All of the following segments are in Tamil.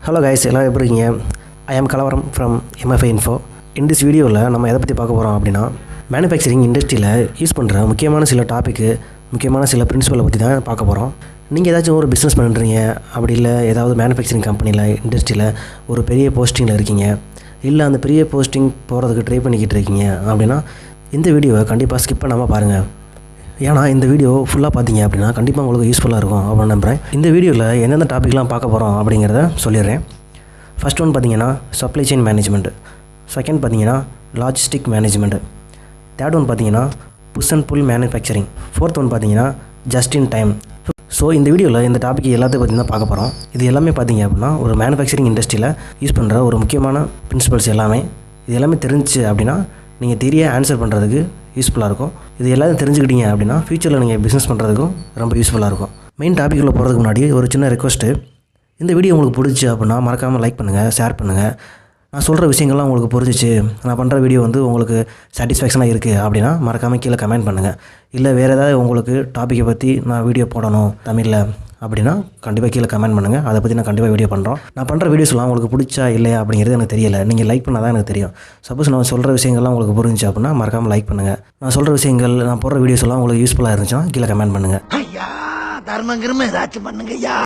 Hello guys, எல்லாரும் எப்படி இருக்கீங்க? I am Kalawaram from MFI Info. In this video நம்ம எதை பற்றி பார்க்க போகிறோம் அப்படின்னா மேனுஃபேக்சரிங் இண்டஸ்ட்ரியில் யூஸ் பண்ணுற முக்கியமான சில டாப்பிக்கு முக்கியமான சில பிரின்சிபலை பற்றி தான் பார்க்க போகிறோம். நீங்கள் ஏதாச்சும் ஒரு பிஸ்னஸ் பண்ணுறீங்க, அப்படி இல்லை ஏதாவது மேனுஃபேக்சரிங் கம்பெனியில் இண்டஸ்ட்ரியில் ஒரு பெரிய போஸ்டிங்கில் இருக்கீங்க, இல்லை அந்த பெரிய போஸ்டிங் போகிறதுக்கு ட்ரை பண்ணிக்கிட்டு இருக்கீங்க அப்படின்னா இந்த வீடியோவை கண்டிப்பாக ஸ்கிப் பண்ணாமல் பாருங்கள். ஏன்னா இந்த வீடியோ ஃபுல்லாக பார்த்தீங்க அப்படின்னா கண்டிப்பாக உங்களுக்கு யூஸ்ஃபுல்லாக இருக்கும் அப்படின்னு நம்புகிறேன். இந்த வீடியோவில் எந்தெந்த டாப்பிக்லாம் பார்க்க போகிறோம் அப்படிங்கிறத சொல்லிடுறேன். ஃபர்ஸ்ட் ஒன் பார்த்தீங்கன்னா சப்ளை செயின் மேனேஜ்மெண்ட்டு, செகண்ட் பார்த்தீங்கன்னா லாஜிஸ்டிக் மேனேஜ்மெண்ட்டு, தேர்ட் ஒன் பார்த்தீங்கன்னா push and pull manufacturing, fourth one பார்த்தீங்கன்னா ஜஸ்ட் இன் டைம். ஸோ இந்த வீடியோவில் இந்த டாபிக் எல்லாத்தையும் பற்றி தான் பார்க்க போகிறோம். இது எல்லாமே பார்த்தீங்க அப்படின்னா ஒரு மேனுஃபேக்சரிங் இண்டஸ்ட்ரியில் யூஸ் பண்ணுற ஒரு முக்கியமான பிரின்சிபல்ஸ் எல்லாமே. இது எல்லாமே தெரிஞ்சிச்சு அப்படின்னா நீங்கள் தெரிய ஆன்சர் பண்ணுறதுக்கு யூஸ்ஃபுல்லாக இருக்கும். இது எல்லாத்தையும் தெரிஞ்சுக்கிட்டீங்க அப்படின்னா ஃப்யூச்சரில் நீங்கள் பிஸ்னஸ் பண்ணுறதுக்கும் ரொம்ப யூஸ்ஃபுல்லாக இருக்கும். மெயின் டாப்பிக்குள்ளே போகிறதுக்கு முன்னாடி ஒரு சின்ன ரெக்வஸ்ட்டு, இந்த வீடியோ உங்களுக்கு பிடிச்சி அப்படின்னா மறக்காமல் லைக் பண்ணுங்கள், ஷேர் பண்ணுங்கள். நான் சொல்கிற விஷயங்கள்லாம் உங்களுக்கு புரிஞ்சிச்சு, நான் பண்ணுற வீடியோ உங்களுக்கு சாட்டிஸ்ஃபேக்ஷனாக இருக்குது அப்படின்னா மறக்காமல் கீழே கமெண்ட் பண்ணுங்கள். இல்லை வேறு ஏதாவது உங்களுக்கு டாப்பிக்கை பற்றி நான் வீடியோ போடணும் தமிழில் அப்படின்னா கண்டிப்பாக கீழே கமெண்ட் பண்ணுங்கள். அதை பற்றி நான் கண்டிப்பாக வீடியோ பண்ணுறோம். நான் பண்ணுற வீடியோஸ்லாம் உங்களுக்கு பிடிச்சா இல்லையா அப்படிங்கிறது எனக்கு தெரியலை. நீங்கள் லைக் பண்ணால் தான் எனக்கு தெரியும். சப்போஸ் நான் சொல்கிற விஷயங்கள்லாம் உங்களுக்கு புரிஞ்சிச்சு அப்படின்னா மறக்காமல் லைக் பண்ணுங்கள். நான் சொல்கிற விஷயங்கள், நான் போடுற வீடியோஸ்லாம் உங்களுக்கு யூஸ்ஃபுல்லாக இருந்துச்சுன்னா கீழே கமெண்ட் பண்ணுங்கள். ஐயா தர்மங்கிரம ஏதாச்சும் பண்ணுங்க ஐயா.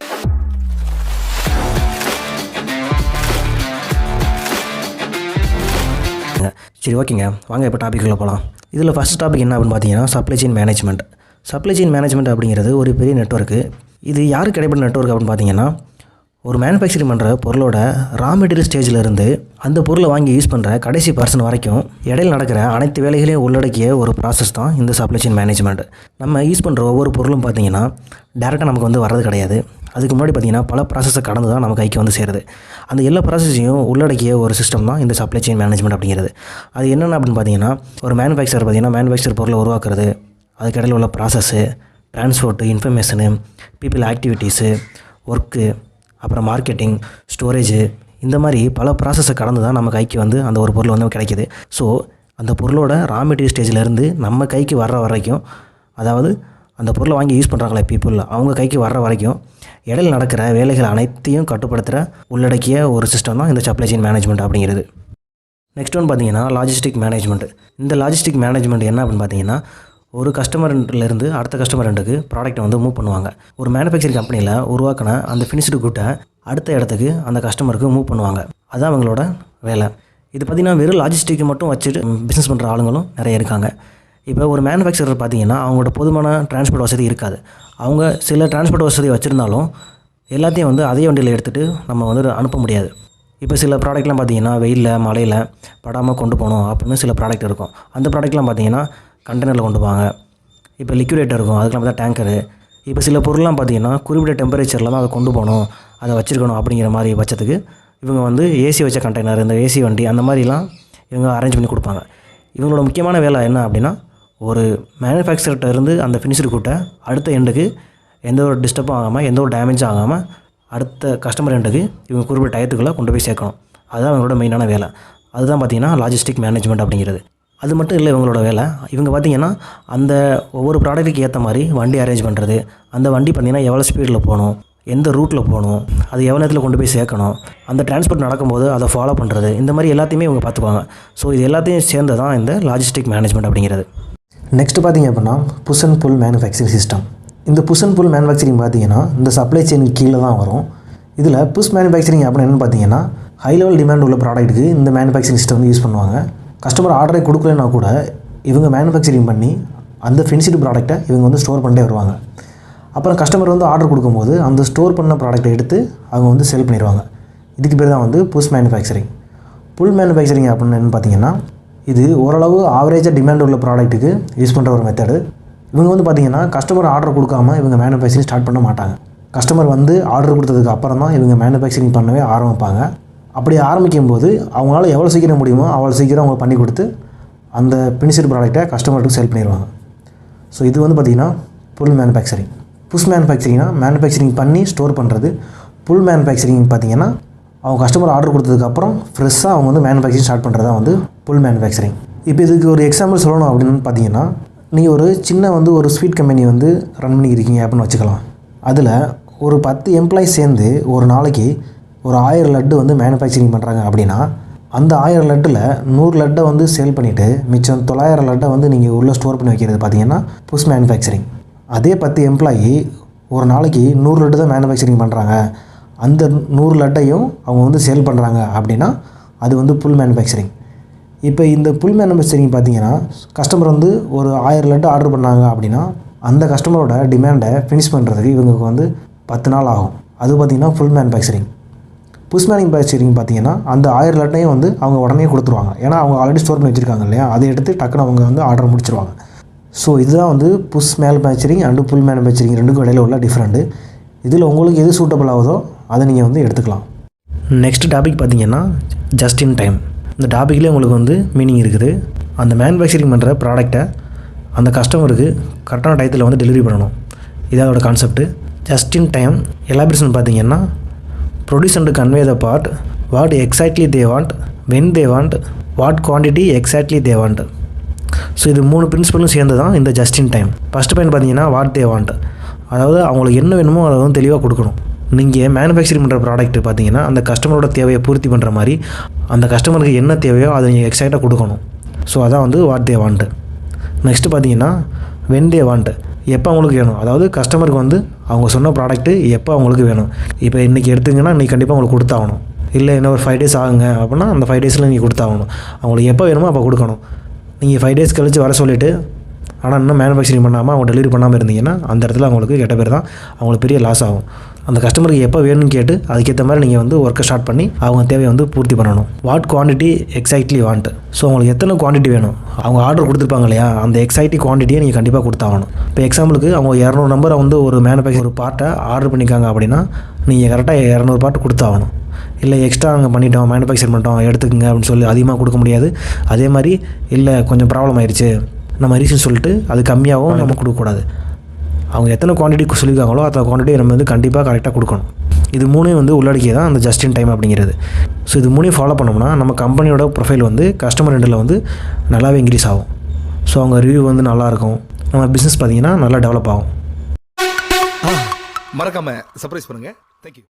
சரி, ஓகேங்க, வாங்க இப்போ டாப்பிக்குள்ளே போகலாம். இதில் ஃபஸ்ட் டாபிக் என்ன அப்படின்னு பார்த்தீங்கன்னா supply chain management. Supply chain management அப்படிங்கிறது ஒரு பெரிய நெட்வொர்க்கு. இது யாருக்கு கிடைப்பட்ட நெட்வொர்க் அப்படின்னு பார்த்தீங்கன்னா ஒரு மேனுஃபேக்சரிங் பண்ணுற பொருளோட ரா மெட்டீரியல் ஸ்டேஜில் இருந்து அந்த பொருளை வாங்கி யூஸ் பண்ணுற கடைசி பர்சன் வரைக்கும் இடையில் நடக்கிற அனைத்து வேலைகளையும் உள்ளடக்கிய ஒரு ப்ராசஸ் தான் இந்த சப்ளை செயின் மேனேஜ்மெண்ட். நம்ம யூஸ் பண்ணுற ஒவ்வொரு பொருளும் பார்த்தீங்கன்னா டேரெக்டாக நமக்கு வர்றது கிடையாது. அதுக்கு முன்னாடி பார்த்தீங்கன்னா பல ப்ராசஸை கடந்து தான் நம்ம கைக்கு சேருது. அந்த எல்லா ப்ராசஸையும் உள்ளடக்கிய ஒரு சிஸ்டம் தான் இந்த சப்ளை செயின் மேனேஜ்மெண்ட் அப்படிங்கிறது. அது என்னென்ன அப்படின்னு பார்த்தீங்கன்னா ஒரு மேனுஃபேக்சர் பொருளை உருவாக்குறது, அதுக்கடையில் உள்ள process, transport, information, people activities, work, அப்புறம் மார்க்கெட்டிங், ஸ்டோரேஜு, இந்த மாதிரி பல ப்ராசஸை கடந்து தான் நம்ம கைக்கு அந்த ஒரு பொருள் கிடைக்கிது. ஸோ அந்த பொருளோட ரா மெட்டீரியல் ஸ்டேஜிலேருந்து நம்ம கைக்கு வர்ற வரைக்கும், அதாவது அந்த பொருளை வாங்கி யூஸ் பண்ணுறாங்களே பீப்புள், அவங்க கைக்கு வர்ற வரைக்கும் இடையில் நடக்கிற வேலைகள் அனைத்தையும் கட்டுப்படுத்துகிற உள்ளடக்கிய ஒரு சிஸ்டம் தான் இந்த சப்ளை செயின் மேனேஜ்மெண்ட் அப்படிங்கிறது. நெக்ஸ்ட் ஒன் பார்த்தீங்கன்னா லாஜிஸ்டிக் மேனேஜ்மெண்ட். இந்த லாஜிஸ்டிக் மேனேஜ்மெண்ட் என்ன அப்படின்னு பார்த்தீங்கன்னா ஒரு கஸ்டமர்லேருந்து அடுத்த கஸ்டமர்க்கு ப்ராடக்ட்டை மூவ் பண்ணுவாங்க. ஒரு மேனுஃபேக்சரிங் கம்பெனியில் உருவாக்கின அந்த ஃபினிஷ்டு குட்டை அடுத்த இடத்துக்கு அந்த கஸ்டமருக்கு மூவ் பண்ணுவாங்க. அதுதான் அவங்களோட வேலை. இது பார்த்திங்கன்னா வெறும் லாஜிஸ்டிக்கை மட்டும் வச்சுட்டு பிஸ்னஸ் பண்ணுற ஆளுங்களும் நிறைய இருக்காங்க. இப்போ ஒரு மேனுஃபேக்சரர் பார்த்திங்கன்னா அவங்களோட போதுமான டிரான்ஸ்போர்ட் வசதி இருக்காது. அவங்க சில டிரான்ஸ்போர்ட் வசதி வச்சுருந்தாலும் எல்லாத்தையும் அதே வண்டியில் எடுத்துகிட்டு நம்ம அனுப்ப முடியாது. இப்போ சில ப்ராடக்ட்லாம் பார்த்திங்கன்னா வெயிலில் மழையில் படாமல் கொண்டு போகணும் அப்படின்னு சில ப்ராடக்ட் இருக்கும். அந்த ப்ராடக்ட்லாம் பார்த்திங்கன்னா கண்டெய்னரில் கொண்டு போவாங்க. இப்போ லிக்விடேட்டர் இருக்கும், அதுக்கெல்லாம் பார்த்தா டேங்கரு. இப்போ சில பொருள்லாம் பார்த்திங்கன்னா குறிப்பிட்ட டெம்பரேச்சரில் தான் அதை கொண்டு போகணும், அதை வச்சுருக்கணும் அப்படிங்கிற மாதிரி பட்சத்துக்கு இவங்க ஏசி வச்ச கண்டெய்னர், இந்த ஏசி வண்டி, அந்த மாதிரிலாம் இவங்க அரேஞ்ச் பண்ணி கொடுப்பாங்க. இவங்களோட முக்கியமான வேலை என்ன அப்படின்னா ஒரு மேனுஃபேக்சர்கிட்ட இருந்து அந்த ஃபினிஷ்டு கூட்டை அடுத்த எண்டுக்கு எந்த ஒரு டிஸ்டர்பும் ஆகாமல், எந்த ஒரு டேமேஜும் ஆகாமல் அடுத்த கஸ்டமர் எண்டுக்கு இவங்க குறிப்பிட்ட டயத்துக்குள்ளே கொண்டு போய் சேர்க்கணும். அதுதான் இவங்களோட மெயினான வேலை. அதுதான் பார்த்திங்கன்னா லாஜிஸ்டிக் மேனேஜ்மெண்ட் அப்படிங்கிறது. அது மட்டும் இல்லை, இவங்களோட வேலை இவங்க பார்த்திங்கன்னா அந்த ஒவ்வொரு ப்ராடக்ட்டுக்கு ஏற்ற மாதிரி வண்டி அரேஞ்ச் பண்ணுறது, அந்த வண்டி பார்த்திங்கன்னா எவ்வளோ ஸ்பீடில் போகணும், எந்த ரூட்டில் போகணும், அது எவ்வளோ நேரத்தில் கொண்டு போய் சேர்க்கணும், அந்த டிரான்ஸ்போர்ட் நடக்கும்போது அதை ஃபாலோ பண்ணுறது, இந்த மாதிரி எல்லாத்தையுமே இவங்க பார்த்துக்குவாங்க. ஸோ இது எல்லாத்தையும் சேர்ந்து தான் இந்த லாஜிஸ்டிக் மேனேஜ்மெண்ட் அப்படிங்கிறது. நெக்ஸ்ட் பார்த்திங்க அப்படின்னா push and pull manufacturing system. இந்த புஷ் அண்ட் புல் மேனுஃபேக்சரிங் பார்த்திங்கன்னா இந்த சப்ளை செயினுக்கு கீழே தான் வரும். இதில் புஷ் மேனுஃபேக்சரிங் அப்படின்னு என்னென்னு பார்த்தீங்கன்னா ஹை லெவல் டிமாண்ட் உள்ள ப்ராடக்ட்டுக்கு இந்த மேனுஃபேக்சரிங் சிஸ்டம் யூஸ் பண்ணுவாங்க. கஸ்டமர் ஆர்டரை கொடுக்கலனா கூட இவங்க மேனுஃபேக்சரிங் பண்ணி அந்த ஃபினிஷ்டு ப்ராடக்ட்டை இவங்க ஸ்டோர் பண்ணிட்டே வருவாங்க. அப்புறம் கஸ்டமர் ஆர்டர் கொடுக்கும்போது அந்த ஸ்டோர் பண்ண ப்ராடக்ட்டை எடுத்து அவங்க செல் பண்ணிடுவாங்க. இதுக்கு பேர் தான் புஷ் மேனுஃபேக்சரிங். புல் மேனுஃபேக்சரிங் அப்படின்னு என்னென்னு பார்த்தீங்கன்னா இது ஓரளவு ஆவரேஜாக டிமாண்ட் உள்ள ப்ராடக்ட்டுக்கு யூஸ் பண்ணுற ஒரு மெத்தடு. இவங்க பார்த்திங்கன்னா கஸ்டமர் ஆர்டர் கொடுக்காமல் இவங்க மேனுஃபேக்சரிங் ஸ்டார்ட் பண்ண மாட்டாங்க. கஸ்டமர் ஆர்டர் கொடுத்ததுக்கு அப்புறம் தான் இவங்க மேனுஃபேக்சரிங் பண்ணவே ஆரம்பிப்பாங்க. அப்படி ஆரம்பிக்கும் போது அவங்களால எவ்வளோ சீக்கிரம் முடியுமோ அவ்வளோ சீக்கிரம் அவங்க பண்ணி கொடுத்து அந்த ஃபினிஷ்டு ப்ராடக்ட்டை கஸ்டமருக்கு செல் பண்ணிடுவாங்க. ஸோ இது பார்த்திங்கன்னா புல் மேனுஃபேக்சரிங். புஷ் மேனுஃபேக்சரிங்னா மேனுஃபேக்சரிங் பண்ணி ஸ்டோர் பண்ணுறது. புல் மேனுஃபேக்சரிங் பார்த்திங்கன்னா அவங்க கஸ்டமர் ஆர்டர் கொடுத்ததுக்கப்புறம் ஃப்ரெஷ்ஷாக அவங்க மேனுஃபேக்சரிங் ஸ்டார்ட் பண்ணுறது தான் புல் மேனுஃபேக்சரிங். இப்போ இதுக்கு ஒரு எக்ஸாம்பிள் சொல்லணும் அப்படின்னு பார்த்தீங்கன்னா நீங்கள் ஒரு சின்ன ஒரு ஸ்வீட் கம்பெனி ரன் பண்ணிக்கிறீங்க அப்படின்னு வச்சுக்கலாம். அதில் ஒரு 10 எம்ப்ளாயிஸ் சேர்ந்து ஒரு நாளைக்கு ஒரு 1000 லட்டு வந்து மேனுஃபேக்சரிங் பண்ணுறாங்க அப்படின்னா அந்த 1000 லட்டில் 100 லட்டை வந்து சேல் பண்ணிவிட்டு மிச்சம் 900 லட்டை வந்து நீங்கள் உள்ளே ஸ்டோர் பண்ணி வைக்கிறது பார்த்தீங்கன்னா புஷ் மேனுஃபேக்சரிங். அதே 10 எம்ப்ளாயி ஒரு நாளைக்கு 100 லட்டு தான் மேனுஃபேக்சரிங் பண்ணுறாங்க, அந்த 100 லட்டையும் அவங்க வந்து சேல் பண்ணுறாங்க அப்படின்னா அது வந்து புல் மேனுஃபேக்சரிங். இப்போ இந்த புல் மேனுஃபேக்சரிங் பார்த்தீங்கன்னா கஸ்டமர் வந்து ஒரு 1000 லட்டு ஆர்டர் பண்ணாங்க அப்படின்னா அந்த கஸ்டமரோட டிமாண்டை ஃபினிஷ் பண்ணுறதுக்கு இவங்களுக்கு வந்து 10 நாள் ஆகும். அது பார்த்திங்கன்னா ஃபுல் மேனுஃபேக்சரிங். புஷ் மேனுஃபேக்சரிங் பார்த்தீங்கன்னா அந்த 1000 லட்டையும் வந்து அவங்க உடனே கொடுத்துருவாங்க. ஏன்னா அவங்க ஆல்ரெடி ஸ்டோர் பண்ணி வச்சுருக்காங்க இல்லையா, அதை எடுத்து டக்குன்னு அவங்க வந்து ஆர்டர் முடிச்சிருவாங்க. ஸோ இதுதான் வந்து push manufacturing and pull manufacturing ரெண்டுக்கும் இடையில உள்ள டிஃப்ரெண்ட்டு. இதில் உங்களுக்கு எது சூட்டபிள் ஆகுதோ அதை நீங்கள் வந்து எடுத்துக்கலாம். நெக்ஸ்ட் டாபிக் பார்த்தீங்கன்னா ஜஸ்ட் இன் டைம். இந்த டாப்பிக்லேயே உங்களுக்கு வந்து மீனிங் இருக்குது. அந்த மேனுஃபேக்சரிங் பண்ணுற ப்ராடக்டை அந்த கஸ்டமருக்கு கரெக்டான டயத்தில் வந்து டெலிவரி பண்ணணும். இதோட concept. Just in time elaboration பார்த்தீங்கன்னா produce and convey the part, what exactly they want, when they want, what quantity exactly they want. So இது 3 பிரின்சிபலும் சேர்ந்து தான் இந்த just in time. First point பார்த்தீங்கன்னா வாட் தே வாண்ட், அதாவது அவங்களுக்கு என்ன வேணுமோ அதை வந்து தெளிவாக கொடுக்கணும். நீங்கள் மேனுஃபேக்சரிங் பண்ணுற ப்ராடக்ட் பார்த்தீங்கன்னா அந்த கஸ்டமரோட தேவையை பூர்த்தி பண்ணுற மாதிரி அந்த கஸ்டமருக்கு என்ன தேவையோ அதை நீங்கள் எக்ஸாக்டாக கொடுக்கணும். ஸோ அதான் வந்து வாட் தே வாண்ட். நெக்ஸ்ட்டு பார்த்தீங்கன்னா வென் தே வாண்ட், எப்போ அவங்களுக்கு வேணும், அதாவது கஸ்டமருக்கு வந்து அவங்க சொன்ன ப்ராடக்ட்டு எப்போ அவங்களுக்கு வேணும். இப்போ இன்றைக்கி எடுத்துங்கன்னா இன்றைக்கி கண்டிப்பாக அவங்களுக்கு கொடுத்தாகணும். இல்லை இன்னும் ஒரு 5 days ஆகுங்க அப்படின்னா அந்த 5 days நீங்கள் கொடுத்தாகணும். அவங்களுக்கு எப்போ வேணுமோ அப்போ கொடுக்கணும். நீங்கள் 5 days கழித்து வர சொல்லிவிட்டு ஆனால் இன்னும் மேனுஃபேக்சரிங் பண்ணாமல் அவங்க டெலிவரி பண்ணாமல் இருந்தீங்கன்னா அந்த இடத்துல அவங்களுக்கு கெட்ட பேர் தான், அவங்களுக்கு பெரிய லாஸ் ஆகும். அந்த கஸ்டமருக்கு எப்போ வேணும்னு கேட்டு அதுக்கேற்ற மாதிரி நீங்கள் வந்து ஒர்க்கை ஸ்டார்ட் பண்ணி அவங்க தேவையை வந்து பூர்த்தி பண்ணணும். What quantity exactly want, so அவங்களுக்கு எத்தனை குவான்டிட்டி வேணும், அவங்க ஆர்டர் கொடுத்துருப்பாங்க இல்லையா, அந்த எக்ஸாக்ட்லி குவான்டிட்டியை நீங்கள் கண்டிப்பாக கொடுத்தாகணும். இப்போ எக்ஸாம்பிளுக்கு அவங்க 200 நம்பரை வந்து ஒரு மேனுஃபேக்சர் ஒரு பார்ட்டை ஆர்டர் பண்ணிக்காங்க அப்படின்னா நீங்கள் கரெக்டாக 200 பார்ட் கொடுத்தாகணும். இல்லை எக்ஸ்ட்ரா நாங்கள் பண்ணிட்டோம், மேனுஃபேக்சர் பண்ணிட்டோம், எடுத்துக்கங்க அப்படின்னு சொல்லி அதிகமாக கொடுக்க முடியாது. அதே மாதிரி இல்லை கொஞ்சம் ப்ராப்ளம் ஆயிடுச்சு நம்ம ரீசன் சொல்லிட்டு அது கம்மியாகவும் நம்ம கொடுக்கக்கூடாது. அவங்க எத்தனை குவான்டிட்டி சொல்லியிருக்காங்களோ அத்தனை குவான்டிட்டி நம்ம வந்து கண்டிப்பாக கரெக்டாக கொடுக்கணும். இது 3 வந்து உள்ளடக்கிய தான் அந்த ஜஸ்ட் இன் டைம் அப்படிங்கிறது. ஸோ இது 3 ஃபாலோ பண்ணோம்னா நம்ம கம்பெனியோட ப்ரொஃபைல் வந்து கஸ்டமர் ரெண்டில் வந்து நல்லாவே இன்க்ரீஸ் ஆகும். ஸோ அவங்க ரிவ்யூ வந்து நல்லாயிருக்கும், நம்ம பிஸ்னஸ் பார்த்திங்கன்னா நல்லா டெவலப் ஆகும். மறக்காமல் சர்ப்ரைஸ் பண்ணுங்கள். தேங்க்யூ.